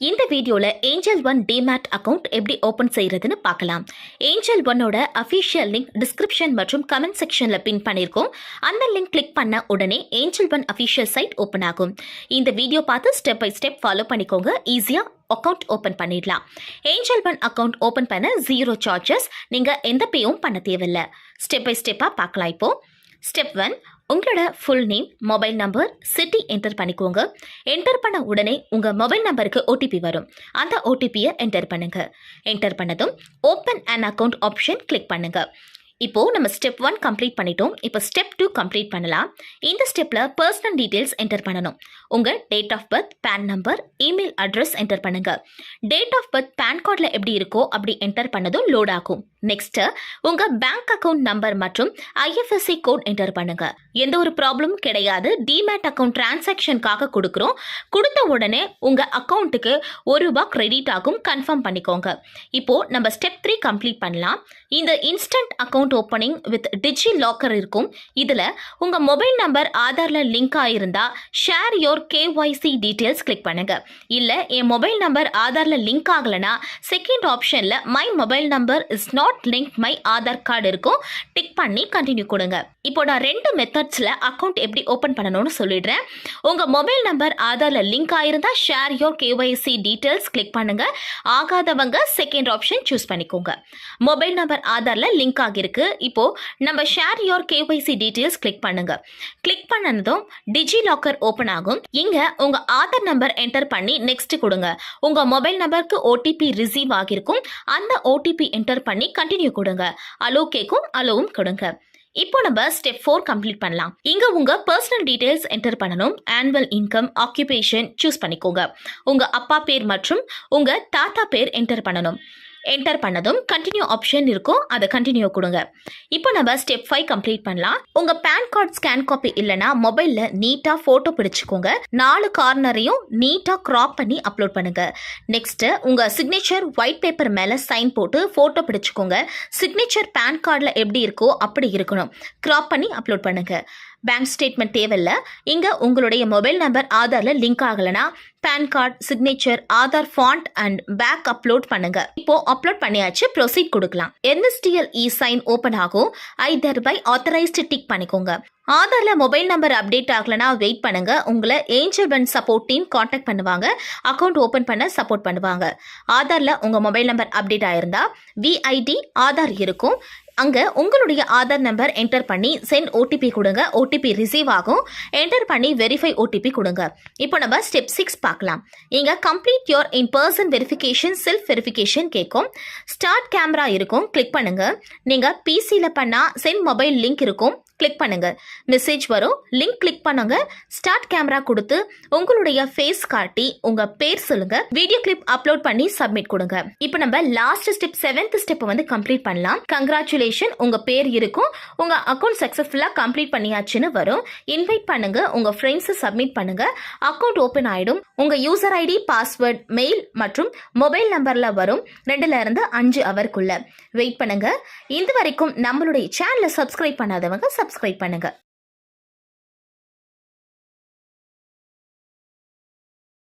இந்த வீடியோல angel one demat account எப்படி ஓபன் செய்யறதுன்னு பார்க்கலாம். ஏஞ்சல் ஒன்னோட அஃபிஷியல் லிங்க் டிஸ்கிரிப்ஷன் மற்றும் கமெண்ட் செக்ஷன்ல பின் பண்ணிருக்கோம். அந்த லிங்க் கிளிக் பண்ண உடனே angel one official site open ஆகும். இந்த வீடியோ பார்த்து ஸ்டெப் பை ஸ்டெப் ஃபாலோ பண்ணிக்கோங்க. ஈஸியா அக்கவுண்ட் ஓபன் பண்ணிடலாம். ஏஞ்சல் ஒன் அக்கவுண்ட் ஓபன் பண்ண 0 சார்ஜஸ். நீங்க எந்த பேயும் பண்ண தேவையில்லை. ஸ்டெப் பை ஸ்டெப்பா பார்க்கலாம். இப்போ ஸ்டெப் 1, உங்களோட full name, mobile number, city enter பண்ணிக்கோங்க. என்டர் பண்ண உடனே உங்கள் மொபைல் நம்பருக்கு ஓடிபி வரும். அந்த ஓடிபியை என்டர் பண்ணுங்க. என்டர் பண்ணதும் open an account option click பண்ணுங்க. இப்போ நம்ம ஸ்டெப் 1 கம்ப்ளீட் பண்ணிட்டோம். இப்போ ஸ்டெப் 2 கம்ப்ளீட் பண்ணலாம். இந்த ஸ்டெப்ல பர்சனல் டீடைல்ஸ் என்டர் பண்ணணும். உங்க date of birth, PAN number, email address enter பண்ணுங்க. டேட் ஆஃப் பர்த் பேன் கார்டில் எப்படி இருக்கோ அப்படி என்டர் பண்ணதும் லோட் ஆகும். நெக்ஸ்ட் உங்க பேங்க் அக்கவுண்ட் நம்பர் மற்றும் ஐஎஃப்எஸ்சி கோட் என்டர் பண்ணுங்க. எந்த ஒரு ப்ராப்ளமும் கிடையாது. டிமேட் அக்கவுண்ட் டிரான்சாக்ஷனுக்காக கொடுக்குறோம். கொடுத்த உடனே உங்க அக்கவுண்ட்டுக்கு ₹1 கிரெடிட் ஆகும். கன்ஃபார்ம் பண்ணிக்கோங்க. இப்போ நம்ம ஸ்டெப் 3 கம்ப்ளீட் பண்ணலாம். இந்த instant account opening with DigiLocker இருக்கும். இதுல உங்க மொபைல் நம்பர் ஆதார்ல லிங்க் ஆயிருந்தா share your KYC details click பண்ணுங்க. இல்ல என் மொபைல் நம்பர் ஆதார்ல லிங்க் ஆகலனா செகண்ட் ஆப்ஷன்ல my mobile number is not link my Aadhaar card இருக்கும். டிக் பண்ணி கண்டினியூ கொடுங்க. இப்போ நான் 2 மெத்தட்ஸ்ல அக்கவுண்ட் எப்படி ஓபன் பண்ணணும்னு சொல்லிடுறேன். உங்க மொபைல் நம்பர் ஆதார்ல லிங்க் ஆயிருந்தா share your KYC details click பண்ணுங்க. ஆகாதவங்க செகண்ட் ஆப்ஷன் சூஸ் பண்ணிக்கோங்க. மொபைல் நம்பர் ஆதார்ல லிங்க் ஆகிருக்கு. இப்போ நம்ம share your KYC details click பண்ணுங்க. கிளிக் பண்ணதும் டிஜி லாக்கர் ஓபன் ஆகும். இங்க உங்க ஆதார் நம்பர் என்டர் பண்ணி நெக்ஸ்ட் கொடுங்க. உங்க மொபைல் நம்பருக்கு ஓடிபி ரிசீவ் ஆகிருக்கும். அந்த ஓடிபி என்டர் பண்ணி கண்டினியூ கொடுங்க. அலோ கேக்கும், அலோவும் கொடுங்க. இப்போ நம்ம ஸ்டெப் 4 கம்ப்ளீட் பண்ணலாம். இங்க உங்க பர்சனல் டீடைல்ஸ் என்டர் பண்ணணும். ஆனுவல் இன்கம், ஆக்குபேஷன் சூஸ் பண்ணிக்கோங்க. உங்க அப்பா பேர் மற்றும் உங்க தாத்தா பேர் என்டர் பண்ணணும். என்டர் பண்ணதும் கண்டினியூ ஆப்ஷன் இருக்கும். அதை கண்டினியூ கொடுங்க. இப்போ நம்ம ஸ்டெப் 5 கம்ப்ளீட் பண்ணலாம். உங்க பேன் கார்டு ஸ்கேன் காப்பி இல்லைனா மொபைல்ல நீட்டா போட்டோ பிடிச்சுக்கோங்க. 4 கார்னரையும் நீட்டா கிராப் பண்ணி அப்லோட் பண்ணுங்க. நெக்ஸ்ட் உங்க சிக்னேச்சர் ஒயிட் பேப்பர் மேல சைன் போட்டு போட்டோ பிடிச்சுக்கோங்க. சிக்னேச்சர் பேன் கார்டில் எப்படி இருக்கோ அப்படி இருக்கணும். கிராப் பண்ணி அப்லோட் பண்ணுங்க. பேங்க் ஸ்டேட்மெண்ட் தேவையில்லை. இங்க உங்களுடைய மொபைல் நம்பர் ஆதார்ல லிங்க் ஆகலைன்னா PAN card, signature, Aadhaar front and back upload பண்ணுங்க. இப்போ அப்லோட் பண்ணியாச்சு. ப்ரொசீட் கொடுக்கலாம். என்எஸ்டிஎல் இ சைன் ஓபன் ஆகும். ஐ தர்பை ஆத்தரைஸ்டு டிக் பண்ணிக்கோங்க. ஆதார்ல மொபைல் நம்பர் அப்டேட் ஆகலனா வெயிட் பண்ணுங்க. உங்களை Angel One support team contact பண்ணுவாங்க. அக்கௌண்ட் ஓபன் பண்ண சப்போர்ட் பண்ணுவாங்க. ஆதார்ல உங்க மொபைல் நம்பர் அப்டேட் ஆயிருந்தா விஐடி ஆதார் இருக்கும். அங்கே உங்களுடைய ஆதார் நம்பர் என்டர் பண்ணி சென்ட் ஓடிபி கொடுங்க. ஓடிபி ரிசீவ் ஆகும். என்டர் பண்ணி வெரிஃபை ஓடிபி கொடுங்க. இப்போ நம்ம ஸ்டெப் 6 பார்க்கலாம். இங்கே complete your in person verification, self verification கேட்கும். ஸ்டார்ட் கேமரா இருக்கும். கிளிக் பண்ணுங்க. நீங்கள் பிசியில் பண்ணால் சென்ட் மொபைல் லிங்க் இருக்கும். கிளிக் பண்ணுங்க. மெசேஜ் வரும். லிங்க் கிளிக் பண்ணுங்க. ஸ்டார்ட் கேமரா கொடுத்து உங்களுடைய ஃபேஸ் காட்டி உங்க பேர் சொல்லுங்க. வீடியோ கிளிப் அப்லோட் பண்ணி சப்மிட் கொடுங்க. இப்போ நம்ம லாஸ்ட் ஸ்டெப் 7th ஸ்டெப் வந்து கம்ப்ளீட் பண்ணலாம். கங்க்ராச்சுலேஷன், உங்க பேர் இருக்கும். உங்க அக்கௌண்ட் சக்சஸ்ஃபுல்லா கம்ப்ளீட் பண்ணியாச்சுன்னு வரும். இன்வைட் பண்ணுங்க. உங்க ஃப்ரெண்ட்ஸ் சப்மிட் பண்ணுங்க. அக்கௌண்ட் ஓபன் ஆயிடும். உங்க யூசர் ஐடி, பாஸ்வேர்ட், மெயில் மற்றும் மொபைல் நம்பர்ல வரும். 2 இருந்து 5 ஹவருக்குள்ள வெயிட் பண்ணுங்க. இது வரைக்கும் நம்மளுடைய சேனலை சப்ஸ்கிரைப் பண்ணாதவங்க சப்ஸ்கிரைப் பண்ணுங்க.